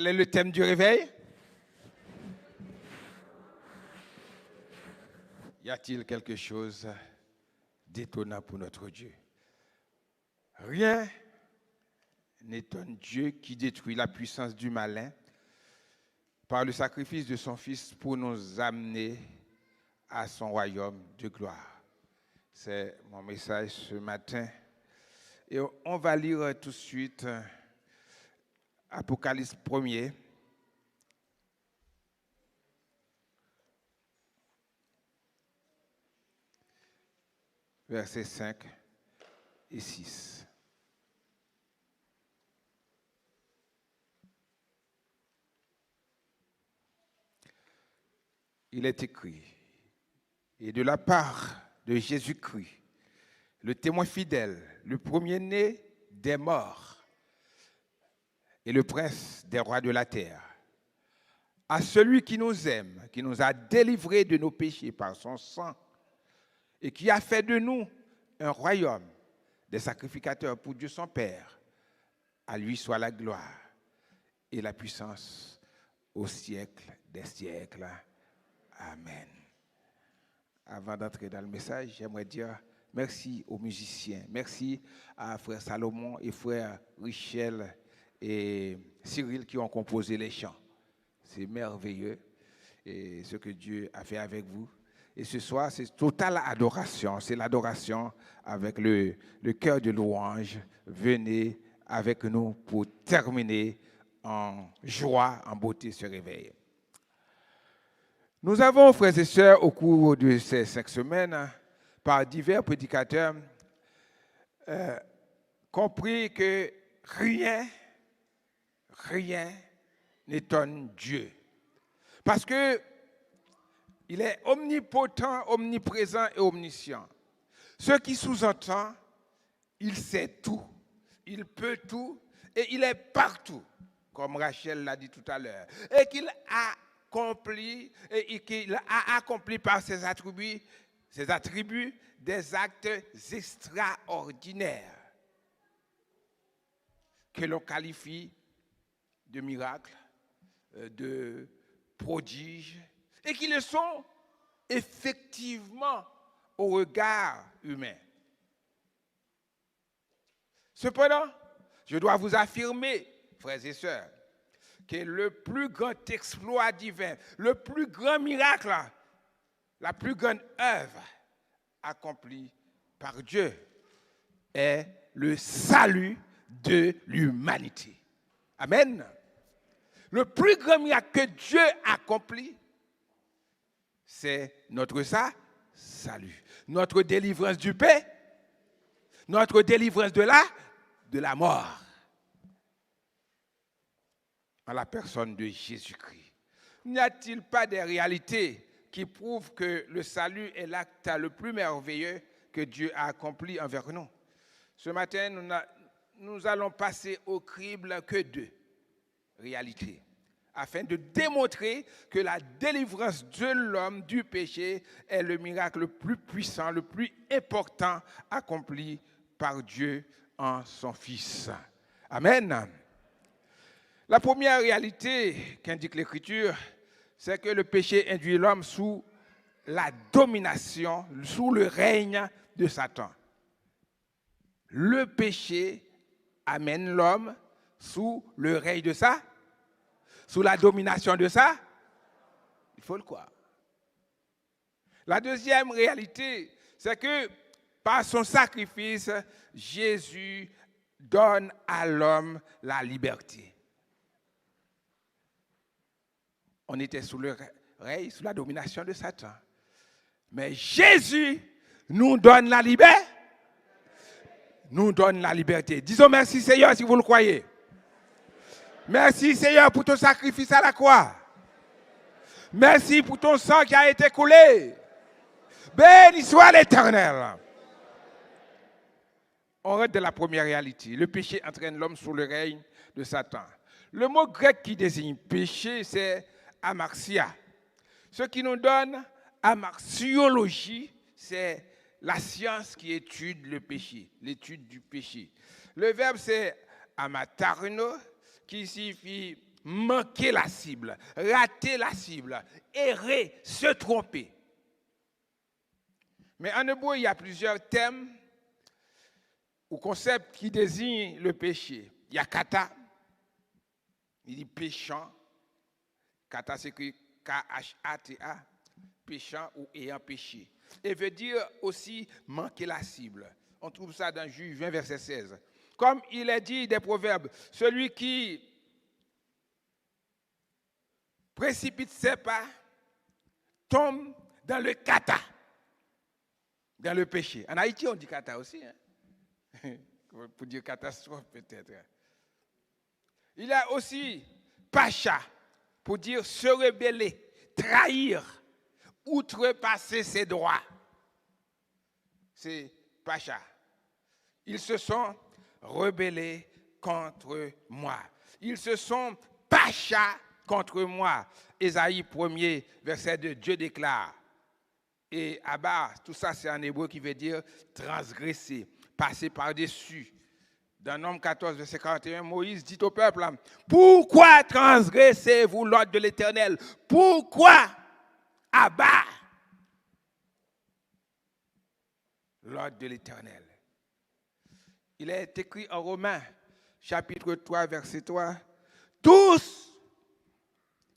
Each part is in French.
est le thème du réveil? Y a-t-il quelque chose d'étonnant pour notre Dieu? Rien n'étonne Dieu qui détruit la puissance du malin par le sacrifice de son Fils pour nous amener à son royaume de gloire. C'est mon message ce matin. Et on va lire tout de suite Apocalypse 1er. Versets 5 et 6. Il est écrit, et de la part de Jésus-Christ, le témoin fidèle, le premier-né des morts et le prince des rois de la terre, à celui qui nous aime, qui nous a délivrés de nos péchés par son sang et qui a fait de nous un royaume des sacrificateurs pour Dieu son Père, à lui soit la gloire et la puissance au siècle des siècles. Amen. Avant d'entrer dans le message, j'aimerais dire merci aux musiciens. Merci à frère Salomon et frère Richel et Cyril qui ont composé les chants. C'est merveilleux et ce que Dieu a fait avec vous. Et ce soir, c'est totale adoration. C'est l'adoration avec le cœur de louange. Venez avec nous pour terminer en joie, en beauté ce réveil. Nous avons, frères et sœurs, au cours de ces 5 semaines, par divers prédicateurs, compris que rien n'étonne Dieu. Parce que il est omnipotent, omniprésent et omniscient. Ce qui sous-entend, il sait tout, il peut tout et il est partout, comme Rachel l'a dit tout à l'heure. Et qu'il a accompli par ses attributs des actes extraordinaires que l'on qualifie de miracles, de prodiges, et qui le sont effectivement au regard humain. Cependant, je dois vous affirmer, frères et sœurs, que le plus grand exploit divin, le plus grand miracle, la plus grande œuvre accomplie par Dieu est le salut de l'humanité. Amen. Le plus grand miracle que Dieu accomplit, c'est notre salut, notre délivrance du péché, notre délivrance de la mort, en la personne de Jésus-Christ. N'y a-t-il pas des réalités qui prouvent que le salut est l'acte le plus merveilleux que Dieu a accompli envers nous? Ce matin, nous allons passer au crible que 2 réalités, afin de démontrer que la délivrance de l'homme du péché est le miracle le plus puissant, le plus important accompli par Dieu en son Fils. Amen. La première réalité qu'indique l'Écriture, c'est que le péché induit l'homme sous la domination, sous le règne de Satan. Le péché amène l'homme sous le règne de ça, sous la domination de ça. Il faut le croire. La deuxième réalité, c'est que par son sacrifice, Jésus donne à l'homme la liberté. On était sous le règne, sous la domination de Satan. Mais Jésus nous donne la liberté. Nous donne la liberté. Disons merci Seigneur si vous le croyez. Merci Seigneur pour ton sacrifice à la croix. Merci pour ton sang qui a été coulé. Béni soit l'Éternel. On rentre de la première réalité. Le péché entraîne l'homme sous le règne de Satan. Le mot grec qui désigne péché, c'est amarxia. Ce qui nous donne amarxiologie, c'est la science qui étude le péché, l'étude du péché. Le verbe, c'est amatarno, qui signifie manquer la cible, rater la cible, errer, se tromper. Mais en hébreu, il y a plusieurs thèmes ou concepts qui désignent le péché. Il y a kata, il dit péchant. Kata s'écrit K-H-A-T-A, péchant ou ayant péché. Et veut dire aussi manquer la cible. On trouve ça dans Juge 20, verset 16. Comme il est dit des proverbes, celui qui précipite ses pas tombe dans le kata, dans le péché. En Haïti, on dit kata aussi, hein? Pour dire catastrophe peut-être. Il y a aussi pacha, pour dire se rebeller, trahir, outrepasser ses droits. C'est pacha. Ils se sont rebellés contre moi. Ils se sont pacha contre moi. Ésaïe 1er, verset 2, Dieu déclare. Et Abba, tout ça c'est en hébreu qui veut dire transgresser, passer par-dessus. Dans Nombre 14, verset 41, Moïse dit au peuple, pourquoi transgressez-vous l'ordre de l'Éternel? Pourquoi Abba l'ordre de l'Éternel? Il est écrit en Romains, chapitre 3, verset 3, tous,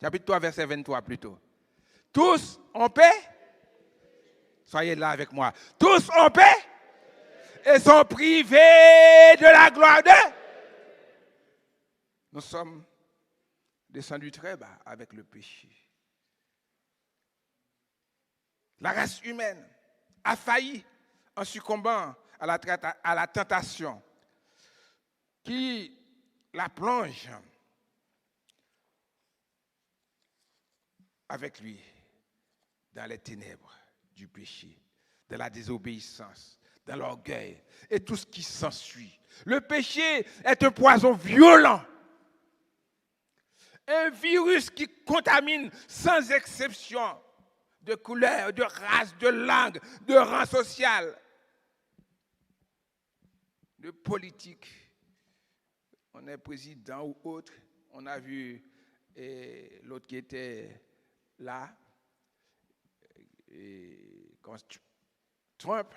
chapitre 3, verset 23 plutôt, tous ont paix. Soyez là avec moi. Tous ont paix et sont privés de la gloire de. Nous sommes descendus très bas avec le péché. La race humaine a failli en succombant à la tentation qui la plonge avec lui dans les ténèbres du péché, de la désobéissance, dans l'orgueil et tout ce qui s'ensuit. Le péché est un poison violent, un virus qui contamine sans exception de couleur, de race, de langue, de rang social, de politique. On est président ou autre, on a vu l'autre qui était là, et quand Trump,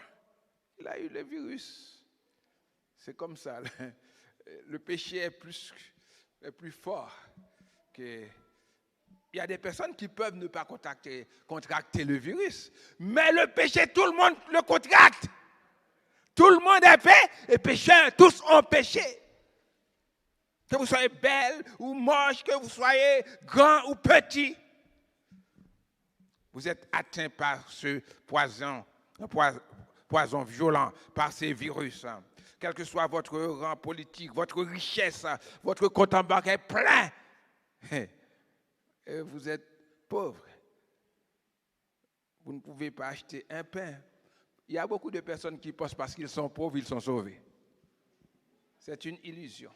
il a eu le virus. C'est comme ça. Le péché est plus fort que. Il y a des personnes qui peuvent ne pas contracter le virus. Mais le péché, tout le monde le contracte. Tout le monde est fait et pécheur. Tous ont péché. Que vous soyez belle ou moche, que vous soyez grand ou petit. Vous êtes atteint par ce poison violent, par ces virus. Quel que soit votre rang politique, votre richesse, votre compte en banque est plein. Et vous êtes pauvre. Vous ne pouvez pas acheter un pain. Il y a beaucoup de personnes qui pensent parce qu'ils sont pauvres, ils sont sauvés. C'est une illusion.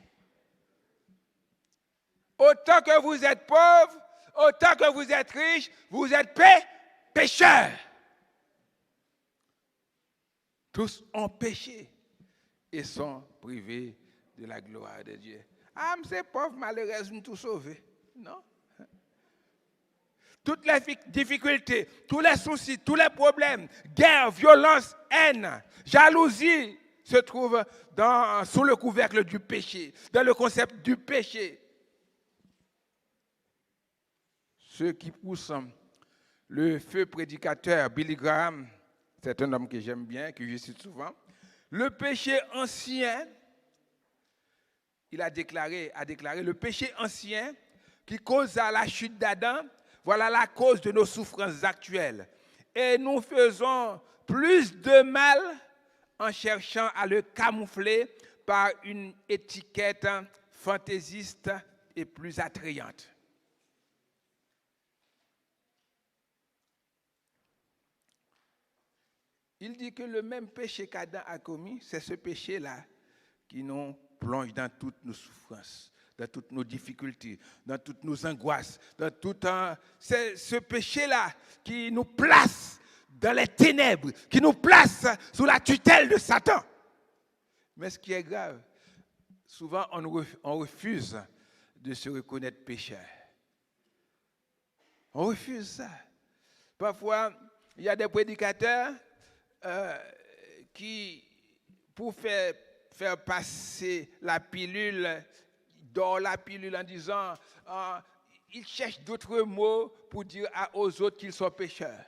Autant que vous êtes pauvre, autant que vous êtes riche, vous êtes pécheurs. Tous ont péché et sont privés de la gloire de Dieu. Ah, mais ces pauvres malheureux sont tous sauvés. Non. Toutes les difficultés, tous les soucis, tous les problèmes, guerre, violence, haine, jalousie se trouvent sous le couvercle du péché, dans le concept du péché. Ceux qui poussent le feu prédicateur Billy Graham, c'est un homme que j'aime bien, que je cite souvent, le péché ancien, il a déclaré le péché ancien qui causa la chute d'Adam, voilà la cause de nos souffrances actuelles. Et nous faisons plus de mal en cherchant à le camoufler par une étiquette fantaisiste et plus attrayante. Il dit que le même péché qu'Adam a commis, c'est ce péché-là qui nous plonge dans toutes nos souffrances, dans toutes nos difficultés, dans toutes nos angoisses, c'est ce péché-là qui nous place dans les ténèbres, qui nous place sous la tutelle de Satan. Mais ce qui est grave, souvent on refuse de se reconnaître pécheur. On refuse ça. Parfois, il y a des prédicateurs qui, pour faire passer la pilule, dort la pilule en disant, ils cherchent d'autres mots pour dire aux autres qu'ils sont pécheurs.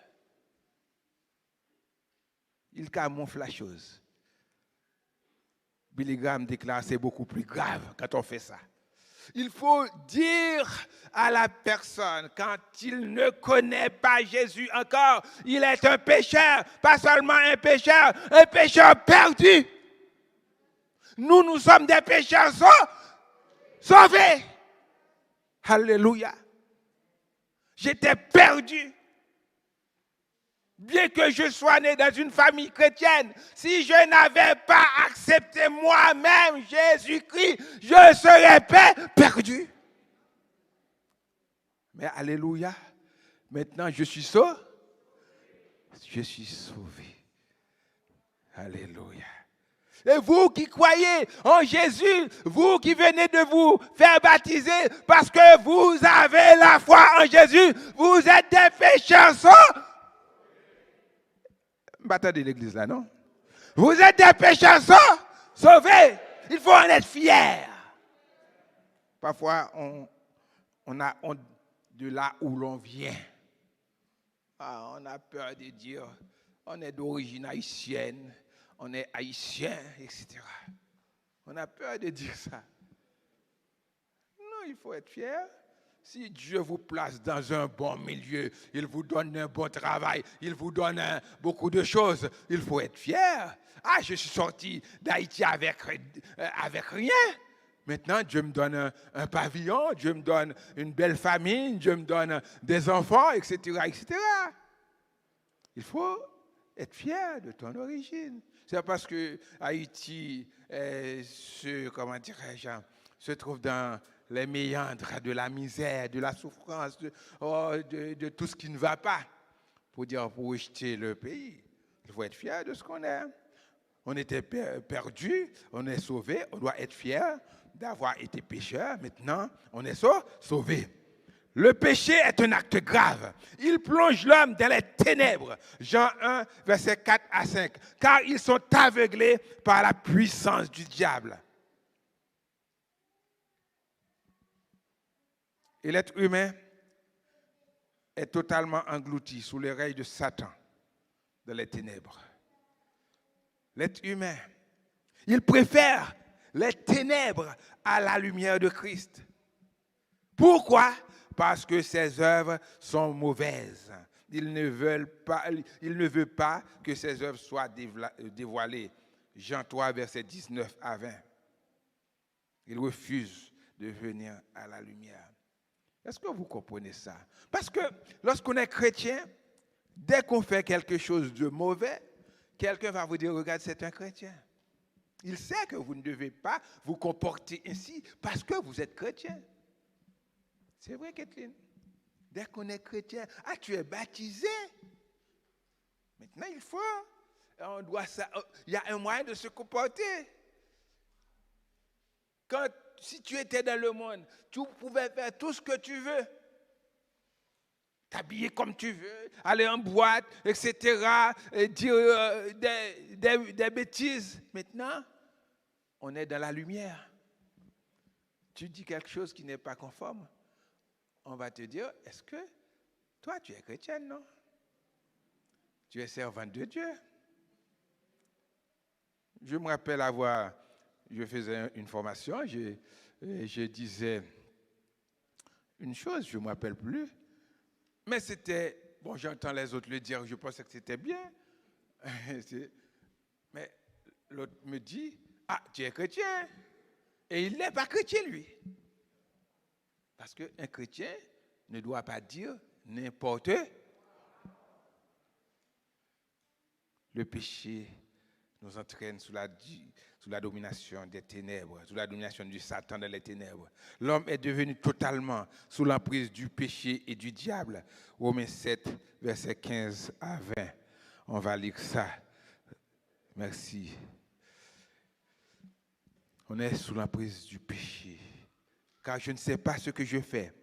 Ils camouflent la chose. Billy Graham déclare, c'est beaucoup plus grave quand on fait ça. Il faut dire à la personne, quand il ne connaît pas Jésus encore, il est un pécheur, pas seulement un pécheur perdu. Nous sommes des pécheurs sauvés. Alléluia. J'étais perdu. Bien que je sois né dans une famille chrétienne, si je n'avais pas accepté moi-même Jésus-Christ, je serais perdu. Mais alléluia, maintenant je suis sauvé. Je suis sauvé. Alléluia. Et vous qui croyez en Jésus, vous qui venez de vous faire baptiser parce que vous avez la foi en Jésus, vous êtes des pécheurs Attendez l'église là, non? Vous êtes des pécheurs sauvés. Il faut en être fier. Parfois, on a honte de là où l'on vient. On a peur de dire, on est d'origine haïtienne, on est haïtien, etc. On a peur de dire ça. Non, il faut être fier. Si Dieu vous place dans un bon milieu, il vous donne un bon travail, il vous donne beaucoup de choses, il faut être fier. Je suis sorti d'Haïti avec rien. Maintenant, Dieu me donne un pavillon, Dieu me donne une belle famille, Dieu me donne des enfants, etc., etc. Il faut être fier de ton origine. C'est parce que Haïti se trouve dans les méandres de la misère, de la souffrance, de tout ce qui ne va pas. Pour rejeter le pays, il faut être fier de ce qu'on est. On était perdu, on est sauvé, on doit être fier d'avoir été pécheur. Maintenant, on est sauvé. Le péché est un acte grave. Il plonge l'homme dans les ténèbres. Jean 1, versets 4 à 5. Car ils sont aveuglés par la puissance du diable. Et l'être humain est totalement englouti sous les règles de Satan dans les ténèbres. L'être humain, il préfère les ténèbres à la lumière de Christ. Pourquoi? Parce que ses œuvres sont mauvaises. Il ne veut pas que ses œuvres soient dévoilées. Jean 3, versets 19 à 20. Il refuse de venir à la lumière. Est-ce que vous comprenez ça? Parce que lorsqu'on est chrétien, dès qu'on fait quelque chose de mauvais, quelqu'un va vous dire, regarde, c'est un chrétien. Il sait que vous ne devez pas vous comporter ainsi parce que vous êtes chrétien. C'est vrai, Kathleen. Dès qu'on est chrétien, tu es baptisé. Maintenant, il y a un moyen de se comporter. Si tu étais dans le monde, tu pouvais faire tout ce que tu veux. T'habiller comme tu veux, aller en boîte, etc., et dire des bêtises. Maintenant, on est dans la lumière. Tu dis quelque chose qui n'est pas conforme, on va te dire, est-ce que toi, tu es chrétienne, non? Tu es servante de Dieu. Je me rappelle je faisais une formation, je disais une chose, je ne me rappelle plus, mais c'était, j'entends les autres le dire, je pensais que c'était bien, mais l'autre me dit, tu es chrétien, et il n'est pas chrétien, lui. Parce qu'un chrétien ne doit pas dire n'importe quoi. Le péché nous entraîne sous la domination des ténèbres, sous la domination du Satan dans les ténèbres. L'homme est devenu totalement sous l'emprise du péché et du diable. Romains 7, versets 15 à 20. On va lire ça. Merci. On est sous l'emprise du péché. car je ne sais pas ce que je fais.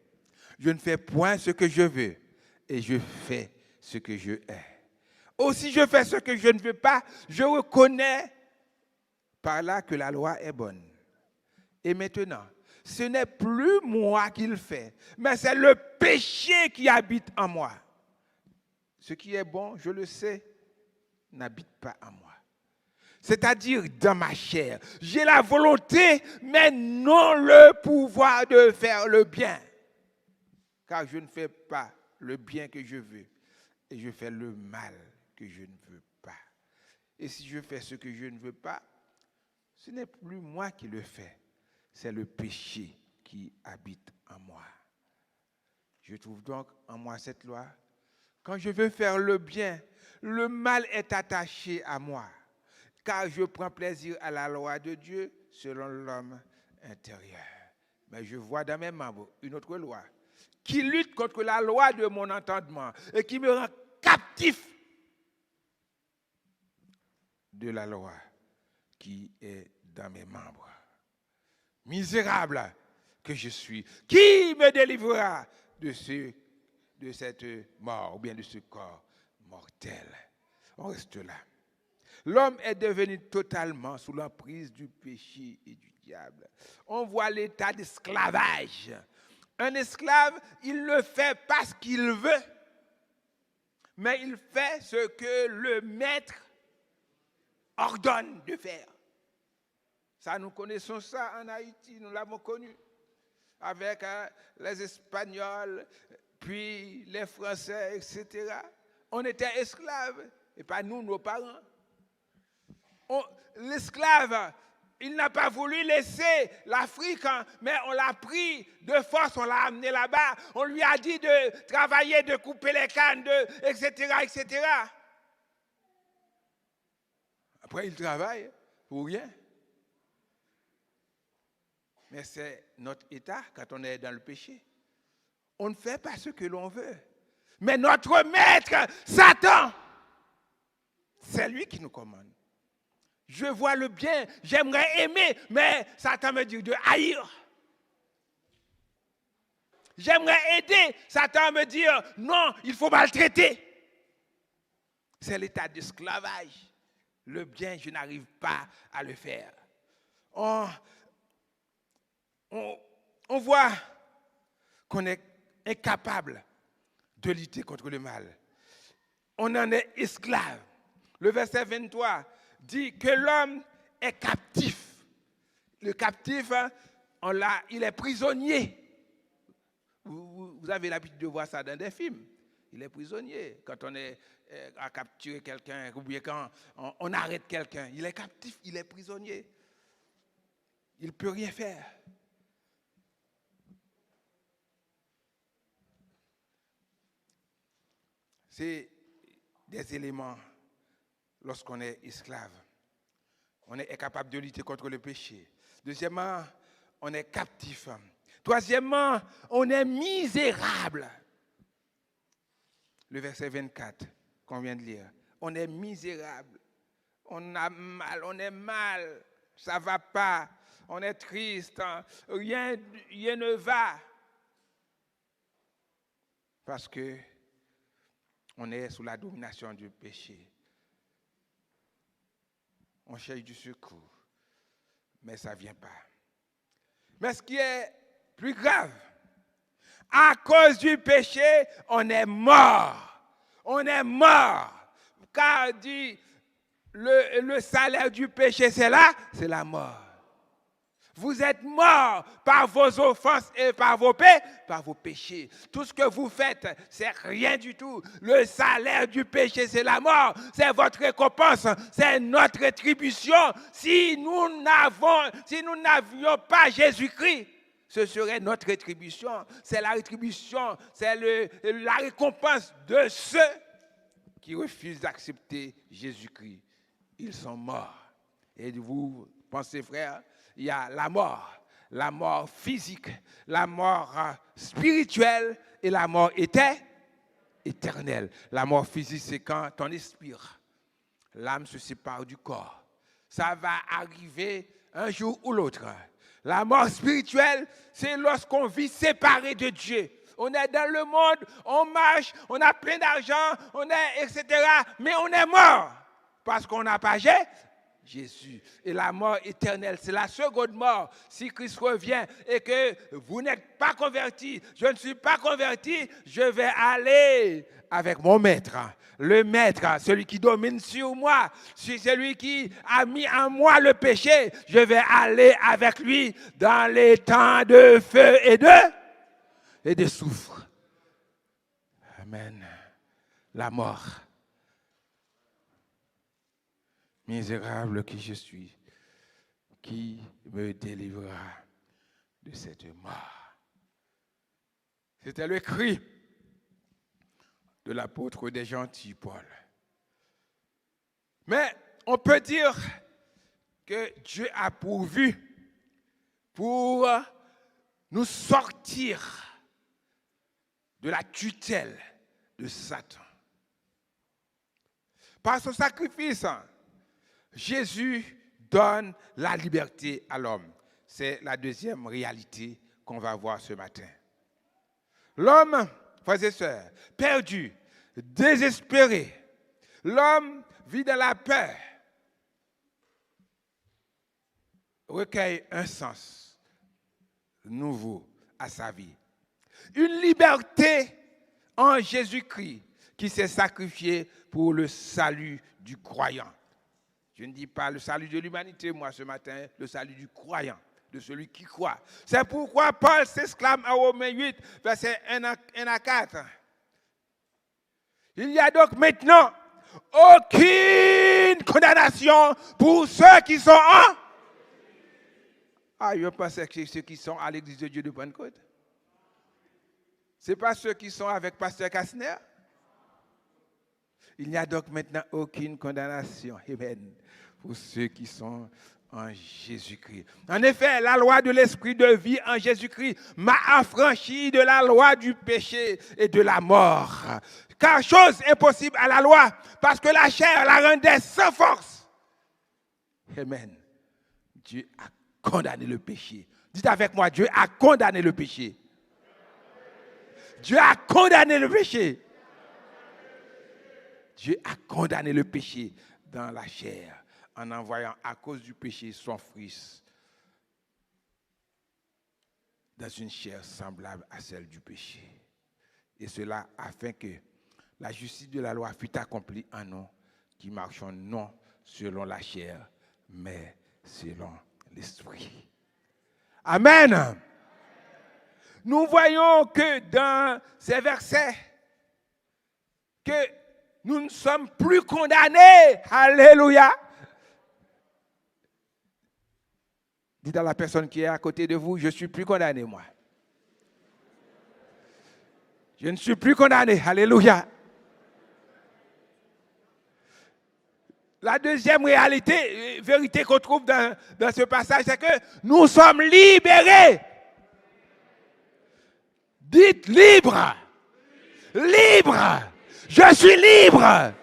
Je ne fais point ce que je veux, et je fais ce que je hais. Aussi je fais ce que je ne veux pas, je reconnais par là que la loi est bonne. Et maintenant, ce n'est plus moi qui le fais, mais c'est le péché qui habite en moi. Ce qui est bon, je le sais, n'habite pas en moi. C'est-à-dire dans ma chair. J'ai la volonté, mais non le pouvoir de faire le bien. Car je ne fais pas le bien que je veux, et je fais le mal que je ne veux pas. Et si je fais ce que je ne veux pas, ce n'est plus moi qui le fais, c'est le péché qui habite en moi. Je trouve donc en moi cette loi. Quand je veux faire le bien, le mal est attaché à moi, car je prends plaisir à la loi de Dieu selon l'homme intérieur. Mais je vois dans mes membres une autre loi qui lutte contre la loi de mon entendement et qui me rend captif de la loi qui est dans mes membres. Misérable que je suis, qui me délivrera de cette mort ou bien de ce corps mortel? On reste là. L'homme est devenu totalement sous l'emprise du péché et du diable. On voit l'état d'esclavage. Un esclave, il ne fait pas ce qu'il veut, mais il fait ce que le maître ordonne de faire. Ça, nous connaissons ça en Haïti, nous l'avons connu avec les Espagnols, puis les Français, etc. On était esclaves, et pas nous, nos parents. L'esclave, il n'a pas voulu laisser l'Afrique, mais on l'a pris de force, on l'a amené là-bas. On lui a dit de travailler, de couper les cannes, etc., etc. Après, il travaille pour rien. Mais c'est notre état quand on est dans le péché. On ne fait pas ce que l'on veut. Mais notre maître, Satan, c'est lui qui nous commande. Je vois le bien, j'aimerais aimer, mais Satan me dit de haïr. J'aimerais aider, Satan me dit non, il faut maltraiter. C'est l'état d'esclavage. Le bien, je n'arrive pas à le faire. On voit qu'on est incapable de lutter contre le mal. On en est esclave. Le verset 23 dit que l'homme est captif. Le captif, il est prisonnier. Vous avez l'habitude de voir ça dans des films. Il est prisonnier. Quand on est à capturer quelqu'un, ou bien quand on arrête quelqu'un, il est captif, il est prisonnier. Il ne peut rien faire. C'est des éléments lorsqu'on est esclave. On est incapable de lutter contre le péché. Deuxièmement, on est captif. Troisièmement, on est misérable. Le verset 24 qu'on vient de lire. On est misérable. On a mal, on est mal. Ça ne va pas. On est triste. Rien ne va. Parce que on est sous la domination du péché. On cherche du secours, mais ça ne vient pas. Mais ce qui est plus grave, à cause du péché, on est mort. On est mort. Car dit, le salaire du péché, c'est la mort. Vous êtes morts par vos offenses et par vos péchés. Tout ce que vous faites, c'est rien du tout. Le salaire du péché, c'est la mort. C'est votre récompense. C'est notre rétribution. Si nous n'avions pas Jésus-Christ, ce serait notre rétribution. C'est la rétribution, c'est la récompense de ceux qui refusent d'accepter Jésus-Christ. Ils sont morts. Et vous pensez, frère, il y a la mort physique, la mort spirituelle et la mort éternelle. La mort physique, c'est quand on expire. L'âme se sépare du corps. Ça va arriver un jour ou l'autre. La mort spirituelle, c'est lorsqu'on vit séparé de Dieu. On est dans le monde, on marche, on a plein d'argent, on est, etc. Mais on est mort parce qu'on n'a pas Jésus. Et la mort éternelle, c'est la seconde mort. Si Christ revient et que vous n'êtes pas converti, je ne suis pas converti, je vais aller avec mon maître. Le maître, celui qui domine sur moi, celui qui a mis en moi le péché, je vais aller avec lui dans les temps de feu et de souffre. Amen. La mort. Misérable qui je suis, qui me délivrera de cette mort. C'était le cri de l'apôtre des gentils, Paul. Mais on peut dire que Dieu a pourvu pour nous sortir de la tutelle de Satan. Par son sacrifice, Jésus donne la liberté à l'homme. C'est la deuxième réalité qu'on va voir ce matin. L'homme, frères et sœurs, perdu, désespéré, l'homme vit dans la peur, recueille un sens nouveau à sa vie. Une liberté en Jésus-Christ qui s'est sacrifié pour le salut du croyant. Je ne dis pas le salut de l'humanité, moi, ce matin, le salut du croyant, de celui qui croit. C'est pourquoi Paul s'exclame en Romains 8, versets 1 à 4. Il n'y a donc maintenant aucune condamnation pour ceux qui sont en... Ah, je pensais que c'est ceux qui sont à l'église de Dieu de Pentecôte. Ce n'est pas ceux qui sont avec Pasteur Kastner. Il n'y a donc maintenant aucune condamnation, amen, pour ceux qui sont en Jésus-Christ. En effet, la loi de l'esprit de vie en Jésus-Christ m'a affranchi de la loi du péché et de la mort. Car chose impossible à la loi, parce que la chair la rendait sans force. Amen. Dieu a condamné le péché. Dites avec moi, Dieu a condamné le péché. Dieu a condamné le péché. Dieu a condamné le péché dans la chair en envoyant à cause du péché son Fils dans une chair semblable à celle du péché. Et cela afin que la justice de la loi fût accomplie en nous qui marchons non selon la chair, mais selon l'esprit. Amen. Nous voyons que dans ces versets, que nous ne sommes plus condamnés. Alléluia. Dites à la personne qui est à côté de vous, je ne suis plus condamné, moi. Je ne suis plus condamné. Alléluia. La deuxième vérité qu'on trouve dans ce passage, c'est que nous sommes libérés. Dites libre. Libre. Je suis libre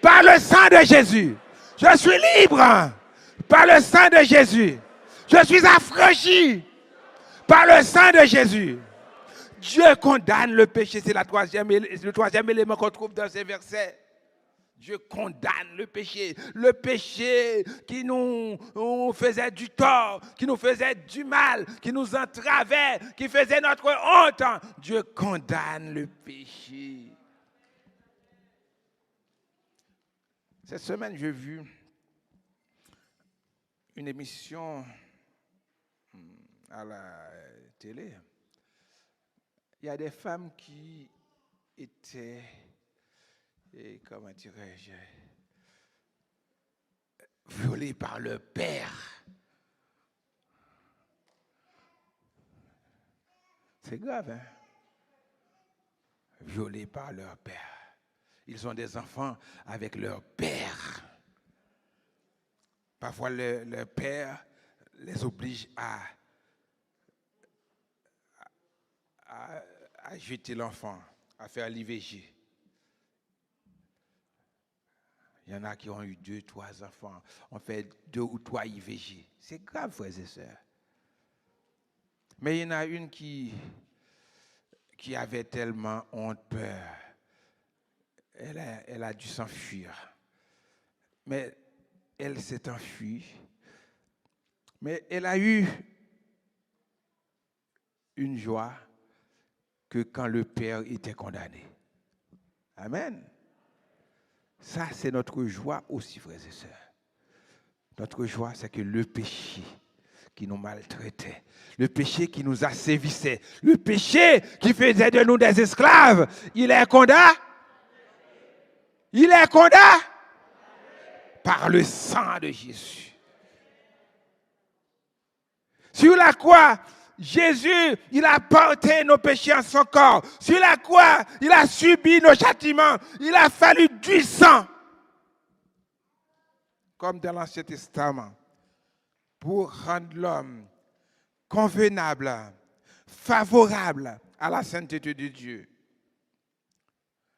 par le sang de Jésus. Je suis libre par le sang de Jésus. Je suis affranchi par le sang de Jésus. Dieu condamne le péché. C'est le troisième élément qu'on trouve dans ces versets. Dieu condamne le péché. Le péché qui nous faisait du tort, qui nous faisait du mal, qui nous entravait, qui faisait notre honte. Dieu condamne le péché. Cette semaine, j'ai vu une émission à la télé. Il y a des femmes qui étaient, comment dirais-je, violées par leur père. C'est grave, hein? Violées par leur père. Ils ont des enfants avec leur père. Parfois, leur père les oblige à jeter l'enfant, à faire l'IVG. Il y en a qui ont eu 2, 3 enfants. On fait 2 ou 3 IVG. C'est grave, frères et sœurs. Mais il y en a une qui avait tellement honte, peur. Elle a dû s'enfuir. Mais elle s'est enfuie. Mais elle a eu une joie que quand le Père était condamné. Amen. Ça, c'est notre joie aussi, frères et sœurs. Notre joie, c'est que le péché qui nous maltraitait, le péché qui nous asservissait, le péché qui faisait de nous des esclaves, il est condamné. Il est condamné par le sang de Jésus. Sur la croix, Jésus, il a porté nos péchés en son corps. Sur la croix, il a subi nos châtiments. Il a fallu du sang. Comme dans l'Ancien Testament, pour rendre l'homme convenable, favorable à la sainteté de Dieu.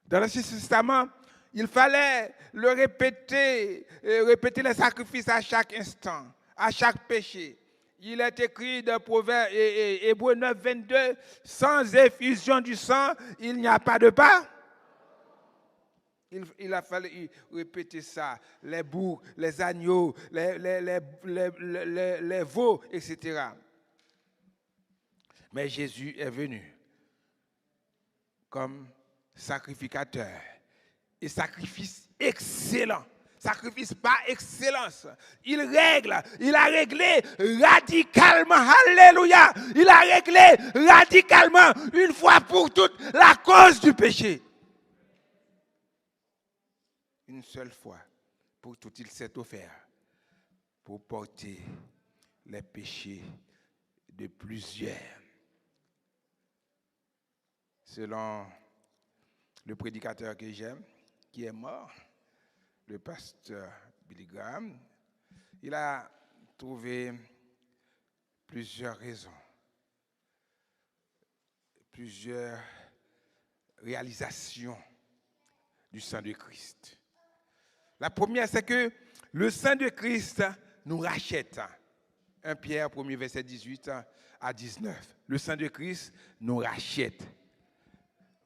Dans l'Ancien Testament, il fallait le répéter les sacrifices à chaque instant, à chaque péché. Il est écrit dans Proverbes Hébreux 9, 22, sans effusion du sang, il n'y a pas de pain. Il a fallu répéter ça, les boucs, les agneaux, les veaux, etc. Mais Jésus est venu comme sacrificateur. Et sacrifice excellent. Sacrifice par excellence. Il a réglé radicalement, alléluia, il a réglé radicalement, une fois pour toutes, la cause du péché. Une seule fois, pour toutes, il s'est offert pour porter les péchés de plusieurs. Selon le prédicateur que j'aime, qui est mort, le pasteur Billy Graham, il a trouvé plusieurs raisons, plusieurs réalisations du sang de Christ. La première, c'est que le sang de Christ nous rachète. 1 Pierre, 1er verset 18 à 19. Le sang de Christ nous rachète.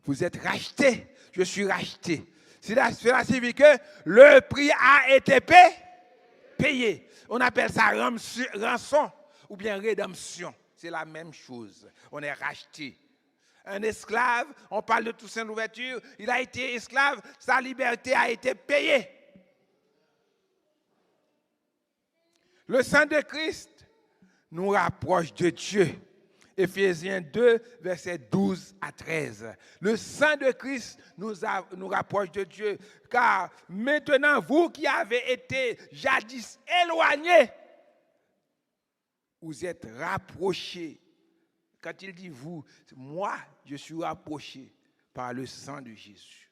Vous êtes rachetés, je suis racheté. Cela signifie que le prix a été payé. On appelle ça rançon ou bien rédemption. C'est la même chose. On est racheté. Un esclave, on parle de Toussaint Louverture, il a été esclave, sa liberté a été payée. Le sang de Christ nous rapproche de Dieu. Éphésiens 2, versets 12 à 13. Le sang de Christ nous rapproche de Dieu. Car maintenant, vous qui avez été jadis éloignés, vous êtes rapprochés. Quand il dit vous, moi, je suis rapproché par le sang de Jésus.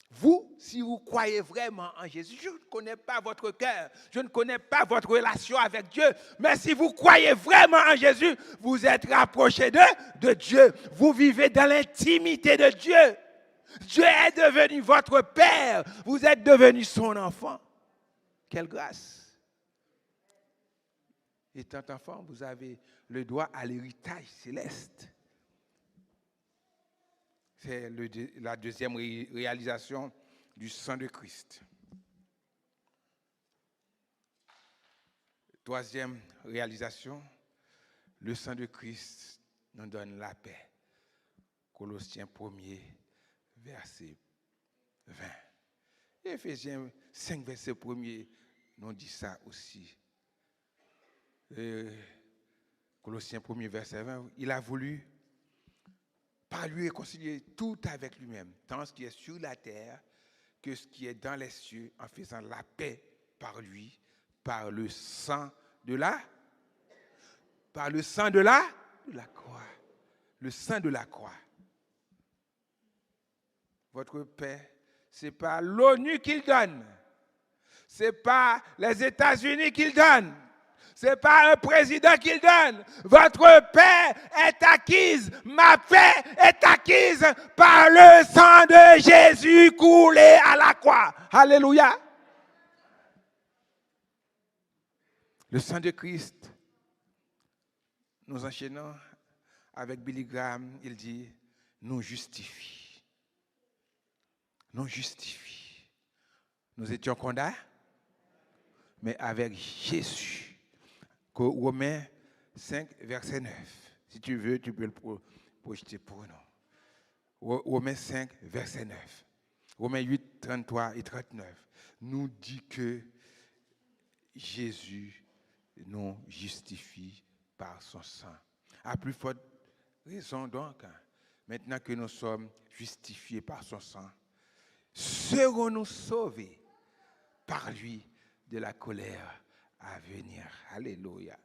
Vous, si vous croyez vraiment en Jésus, je ne connais pas votre cœur, je ne connais pas votre relation avec Dieu, mais si vous croyez vraiment en Jésus, vous êtes rapprochés de Dieu. Vous vivez dans l'intimité de Dieu. Dieu est devenu votre Père. Vous êtes devenu son enfant. Quelle grâce. Étant enfant, vous avez le droit à l'héritage céleste. C'est la deuxième réalisation du sang de Christ. Troisième réalisation, le sang de Christ nous donne la paix. Colossiens 1er, verset 20. Éphésiens 5, verset 1er, nous dit ça aussi. Colossiens 1er, verset 20, il a voulu par lui réconcilier tout avec lui-même, tant ce qui est sur la terre que ce qui est dans les cieux, en faisant la paix par lui, par le sang de la croix. Le sang de la croix. Votre paix, ce n'est pas l'ONU qu'il donne. Ce n'est pas les États-Unis qu'il donne. Ce n'est pas un président qui le donne. Votre paix est acquise. Ma paix est acquise par le sang de Jésus coulé à la croix. Alléluia. Le sang de Christ nous enchaînons avec Billy Graham. Il dit, nous justifie. Nous justifie. Nous étions condamnés, mais avec Jésus. Romains 5, verset 9. Si tu veux, tu peux le projeter pour nous. Romains 5, verset 9. Romains 8, 33 et 39 nous dit que Jésus nous justifie par son sang. À plus forte raison donc, maintenant que nous sommes justifiés par son sang, serons-nous sauvés par lui de la colère à venir. Alléluia.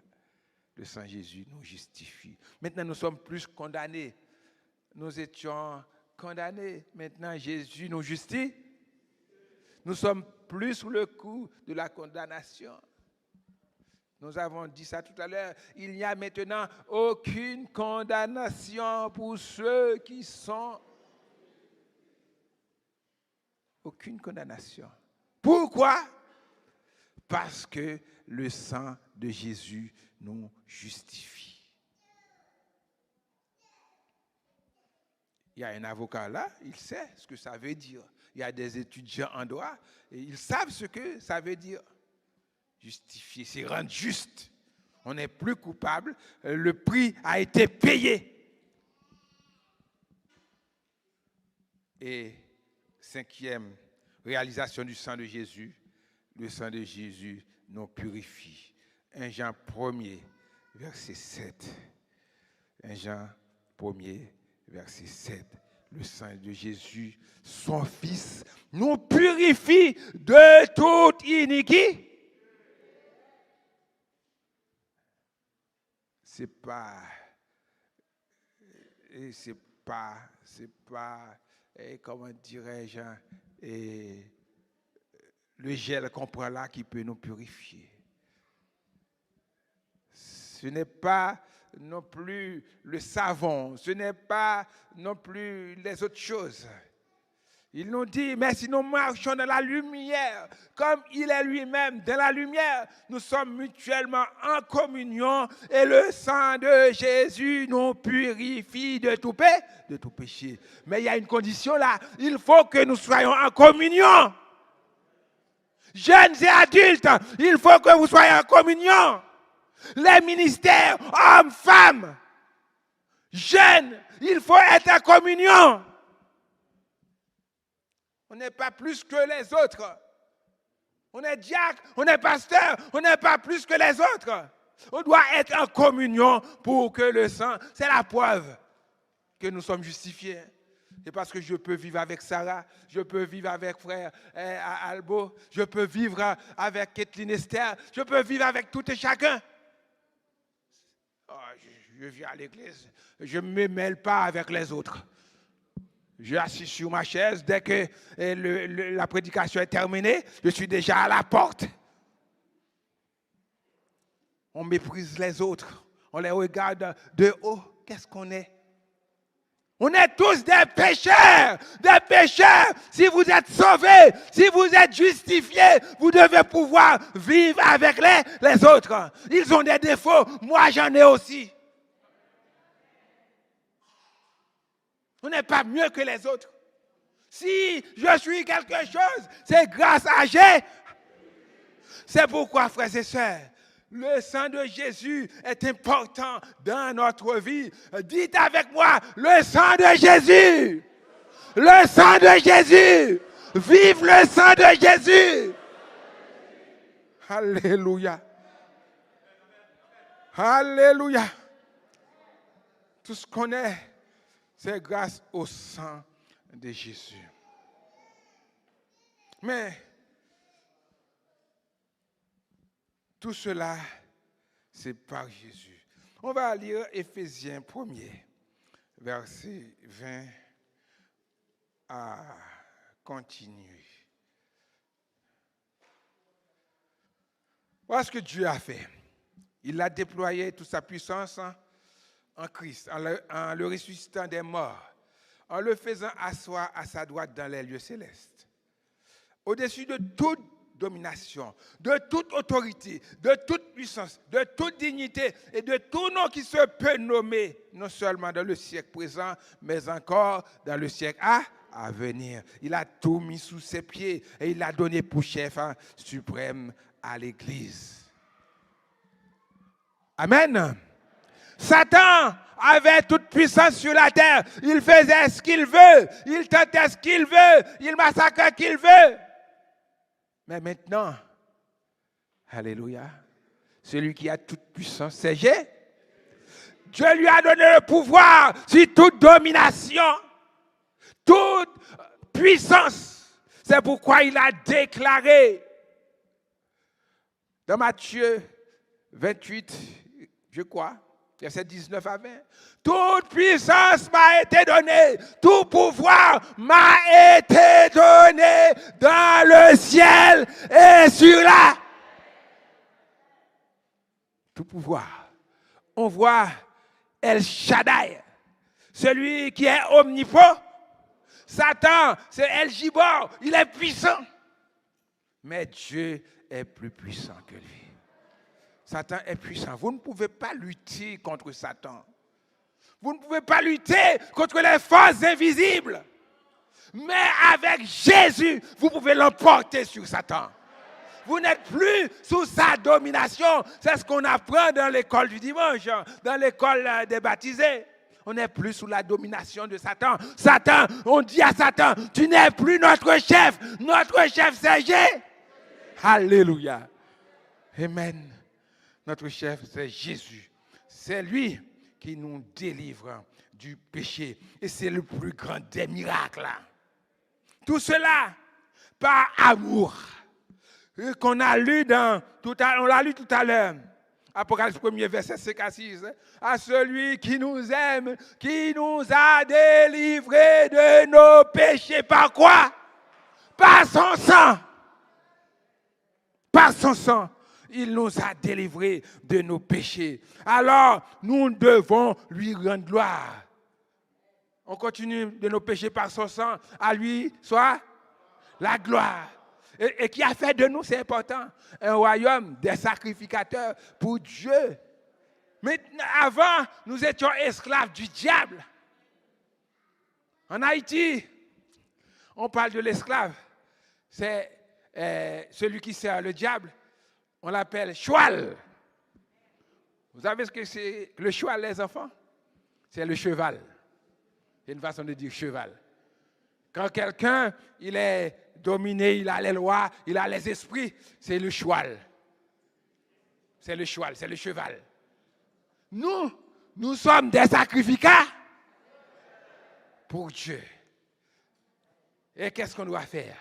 Le sang de Jésus nous justifie. Maintenant, nous sommes plus condamnés. Nous étions condamnés. Maintenant, Jésus nous justifie. Nous sommes plus sous le coup de la condamnation. Nous avons dit ça tout à l'heure. Il n'y a maintenant aucune condamnation pour ceux qui sont... Aucune condamnation. Pourquoi? Parce que le sang de Jésus nous justifie. Il y a un avocat là, il sait ce que ça veut dire. Il y a des étudiants en droit et ils savent ce que ça veut dire. Justifier, c'est rendre juste. On n'est plus coupable, le prix a été payé. Et cinquième réalisation du sang de Jésus, le sang de Jésus nous purifie. 1 Jean 1er, verset 7. 1 Jean 1er, verset 7. Le sang de Jésus, son Fils, nous purifie de toute iniquité. C'est pas, comment dirais-je, le gel qu'on prend là qui peut nous purifier. Ce n'est pas non plus le savon, ce n'est pas non plus les autres choses. Il nous dit, mais si nous marchons dans la lumière, comme il est lui-même dans la lumière, nous sommes mutuellement en communion et le sang de Jésus nous purifie de tout péché. Mais il y a une condition là, il faut que nous soyons en communion. Jeunes et adultes, il faut que vous soyez en communion. Les ministères, hommes, femmes, jeunes, il faut être en communion. On n'est pas plus que les autres. On est diacre, on est pasteur, on n'est pas plus que les autres. On doit être en communion pour que le sang, c'est la preuve que nous sommes justifiés. C'est parce que je peux vivre avec Sarah, je peux vivre avec frère Albo, je peux vivre avec Kathleen Esther, je peux vivre avec tout et chacun. Oh, je viens à l'église, je ne me mêle pas avec les autres. Je suis assis sur ma chaise, dès que la prédication est terminée, je suis déjà à la porte. On méprise les autres, on les regarde de haut. Qu'est-ce qu'on est? On est tous des pécheurs, des pécheurs. Si vous êtes sauvés, si vous êtes justifiés, vous devez pouvoir vivre avec les autres. Ils ont des défauts, moi j'en ai aussi. On n'est pas mieux que les autres. Si je suis quelque chose, c'est grâce à Jésus. C'est pourquoi, frères et sœurs, le sang de Jésus est important dans notre vie. Dites avec moi, le sang de Jésus. Le sang de Jésus. Vive le sang de Jésus. Alléluia. Alléluia. Tout ce qu'on est, c'est grâce au sang de Jésus. Mais tout cela, c'est par Jésus. On va lire Éphésiens 1er, verset 20 à continuer. Voilà ce que Dieu a fait. Il a déployé toute sa puissance en Christ, en le ressuscitant des morts, en le faisant asseoir à sa droite dans les lieux célestes, au-dessus de toute domination, de toute autorité, de toute puissance, de toute dignité et de tout nom qui se peut nommer, non seulement dans le siècle présent, mais encore dans le siècle à venir. Il a tout mis sous ses pieds et il l'a donné pour chef suprême à l'Église. Amen. Satan avait toute puissance sur la terre. Il faisait ce qu'il veut. Il tentait ce qu'il veut. Il massacrait ce qu'il veut. Mais maintenant, alléluia, celui qui a toute puissance, c'est Jésus. Dieu lui a donné le pouvoir sur toute domination, toute puissance. C'est pourquoi il a déclaré dans Matthieu 28, je crois, verset 19 à 20. Toute puissance m'a été donnée, tout pouvoir m'a été donné dans le ciel et sur la. Tout pouvoir. On voit El Shaddai, celui qui est omnipotent. Satan, c'est El Gibor, il est puissant. Mais Dieu est plus puissant que lui. Satan est puissant. Vous ne pouvez pas lutter contre Satan. Vous ne pouvez pas lutter contre les forces invisibles. Mais avec Jésus, vous pouvez l'emporter sur Satan. Vous n'êtes plus sous sa domination. C'est ce qu'on apprend dans l'école du dimanche, dans l'école des baptisés. On n'est plus sous la domination de Satan. Satan, on dit à Satan, tu n'es plus notre chef. Notre chef, c'est Jésus. Alléluia. Amen. Notre chef, c'est Jésus. C'est lui qui nous délivre du péché. Et c'est le plus grand des miracles. Tout cela par amour. Qu'on a lu on l'a lu tout à l'heure. Apocalypse 1er, verset 5 à 6. À celui qui nous aime, qui nous a délivrés de nos péchés. Par quoi? Par son sang. Par son sang. Il nous a délivrés de nos péchés. Alors, nous devons lui rendre gloire. On continue de nos péchés par son sang. À lui soit la gloire. Et qui a fait de nous, c'est important, un royaume des sacrificateurs pour Dieu. Mais avant, nous étions esclaves du diable. En Haïti, on parle de l'esclave. C'est celui qui sert le diable. On l'appelle choual. Vous savez ce que c'est le choual, les enfants? C'est le cheval. C'est une façon de dire cheval. Quand quelqu'un, il est dominé, il a les lois, il a les esprits, c'est le choual. C'est le choual, c'est le cheval. Nous sommes des sacrificats pour Dieu. Et qu'est-ce qu'on doit faire?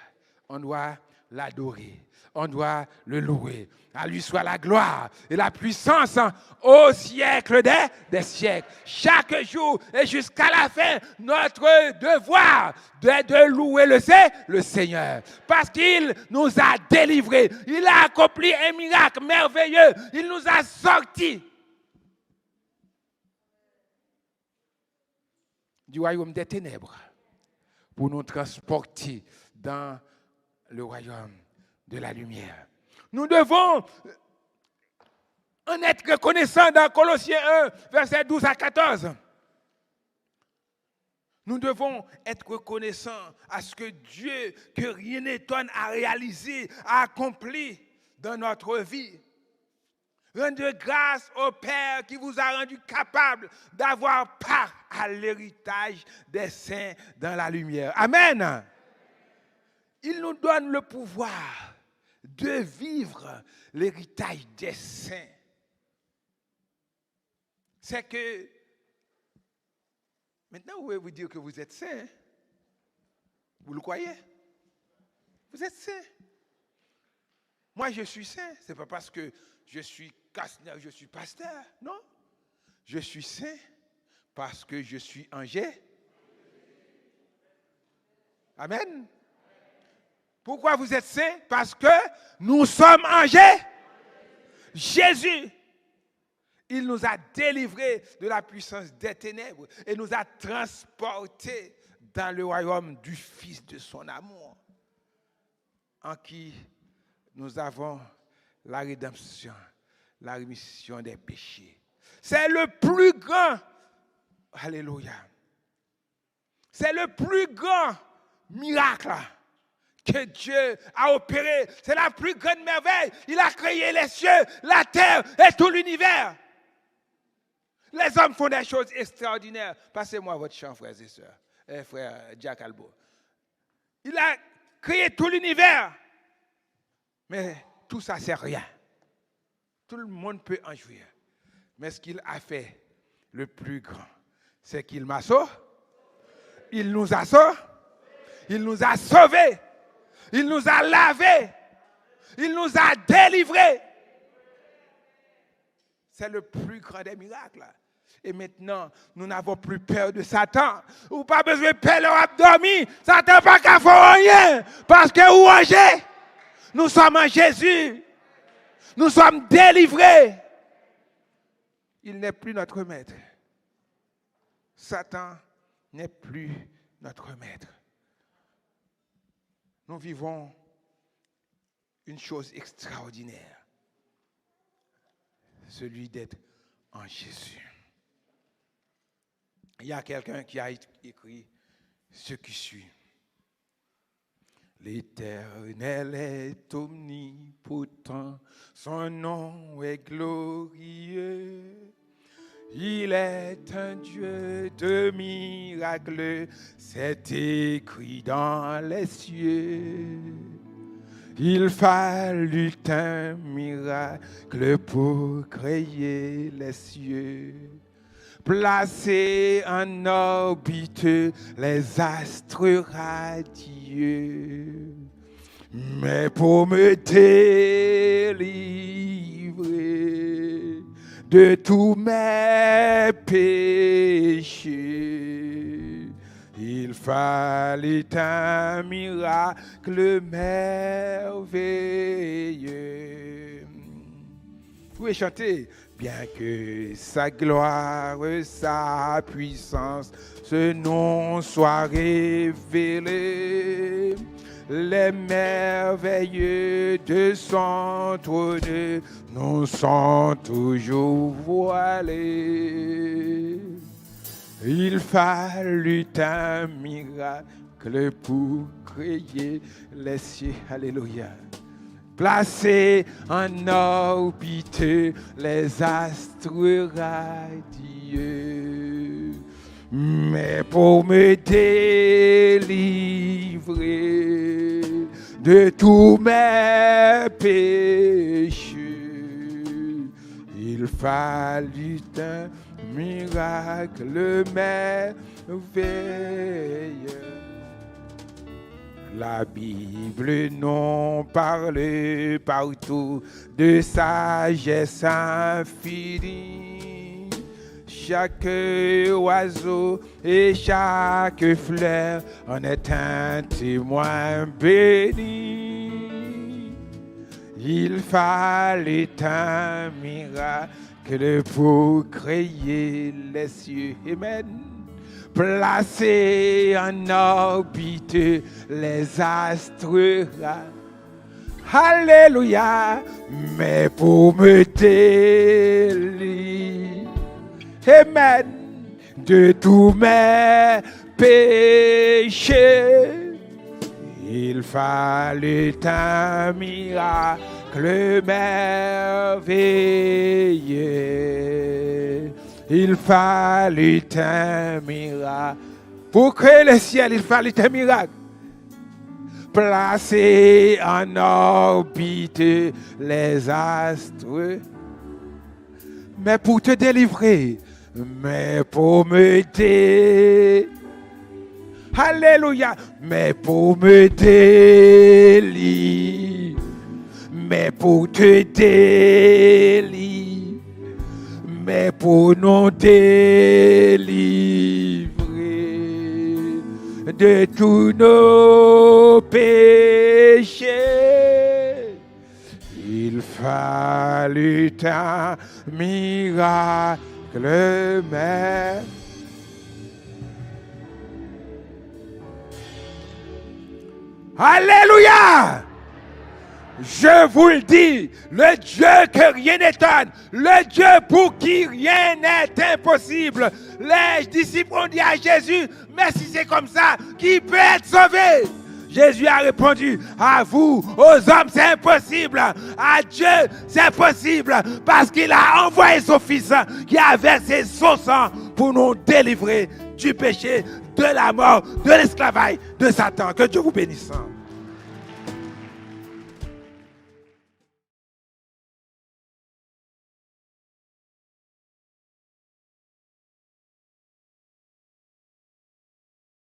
On doit l'adorer. On doit le louer. À lui soit la gloire et la puissance au siècle des siècles. Chaque jour et jusqu'à la fin, notre devoir est de louer le Seigneur. Parce qu'il nous a délivrés. Il a accompli un miracle merveilleux. Il nous a sortis du royaume des ténèbres pour nous transporter dans le royaume de la lumière. Nous devons en être reconnaissants dans Colossiens 1, versets 12 à 14. Nous devons être reconnaissants à ce que Dieu, que rien n'étonne, a réalisé, a accompli dans notre vie. Rendez grâce au Père qui vous a rendu capable d'avoir part à l'héritage des saints dans la lumière. Amen. Il nous donne le pouvoir de vivre l'héritage des saints. C'est que, maintenant vous pouvez vous dire que vous êtes saint. Vous le croyez? Vous êtes saint. Moi je suis saint, ce n'est pas parce que je suis casteur, je suis pasteur, non. Je suis saint parce que je suis en Jésus. Amen. Pourquoi vous êtes saints? Parce que nous sommes en Jésus. Il nous a délivrés de la puissance des ténèbres et nous a transportés dans le royaume du Fils de son amour, en qui nous avons la rédemption, la rémission des péchés. C'est le plus grand, alléluia, c'est le plus grand miracle que Dieu a opéré. C'est la plus grande merveille. Il a créé les cieux, la terre et tout l'univers. Les hommes font des choses extraordinaires. Passez-moi votre chant, frères et sœurs. Frère Jack Albo. Il a créé tout l'univers. Mais tout ça, c'est rien. Tout le monde peut en jouir. Mais ce qu'il a fait, le plus grand, c'est qu'il m'a sauvé. Il nous a sauvés. Il nous a sauvés. Il nous a lavés. Il nous a délivrés. C'est le plus grand des miracles. Et maintenant, nous n'avons plus peur de Satan. Ou pas besoin de peur leur abdomen. Satan n'a pas qu'à faire rien. Parce que où manger? Nous sommes en Jésus. Nous sommes délivrés. Il n'est plus notre maître. Satan n'est plus notre maître. Nous vivons une chose extraordinaire. Celui d'être en Jésus. Il y a quelqu'un qui a écrit ce qui suit. L'Éternel est omnipotent, son nom est glorieux. Il est un Dieu de miracles, c'est écrit dans les cieux. Il fallut un miracle pour créer les cieux. Placer en orbite les astres radieux. Mais pour me délivrer de tous mes péchés, il fallait un miracle merveilleux. Vous pouvez chanter. Bien que sa gloire, sa puissance, ce nom soit révélé, les merveilles de son trône nous sont toujours voilés. Il fallut un miracle pour créer les cieux. Alléluia. Placer en orbite les astres radieux. Mais pour me délivrer de tous mes péchés, il fallut un miracle merveilleux. La Bible nous parle partout de sagesse infinie. Chaque oiseau et chaque fleur en est un témoin béni. Il fallait un miracle pour créer les cieux. Amen. Placer en orbite les astres. Alléluia. Mais pour me délivrer, amen, de tous mes péchés, il fallait un miracle merveilleux. Il fallait un miracle. Pour créer le ciel, il fallait un miracle. Placer en orbite les astres. Mais pour te délivrer, mais pour me délivrer. Alléluia. Mais pour me délivrer. Mais pour te délivrer. Mais pour nous délivrer de tous nos péchés, il fallut un miracle merveilleux. Alléluia! Je vous le dis, le Dieu que rien n'étonne, le Dieu pour qui rien n'est impossible. Les disciples ont dit à Jésus, mais si c'est comme ça, qui peut être sauvé? Jésus a répondu, à vous, aux hommes, c'est impossible. À Dieu, c'est possible. Parce qu'il a envoyé son Fils qui a versé son sang pour nous délivrer du péché, de la mort, de l'esclavage, de Satan. Que Dieu vous bénisse.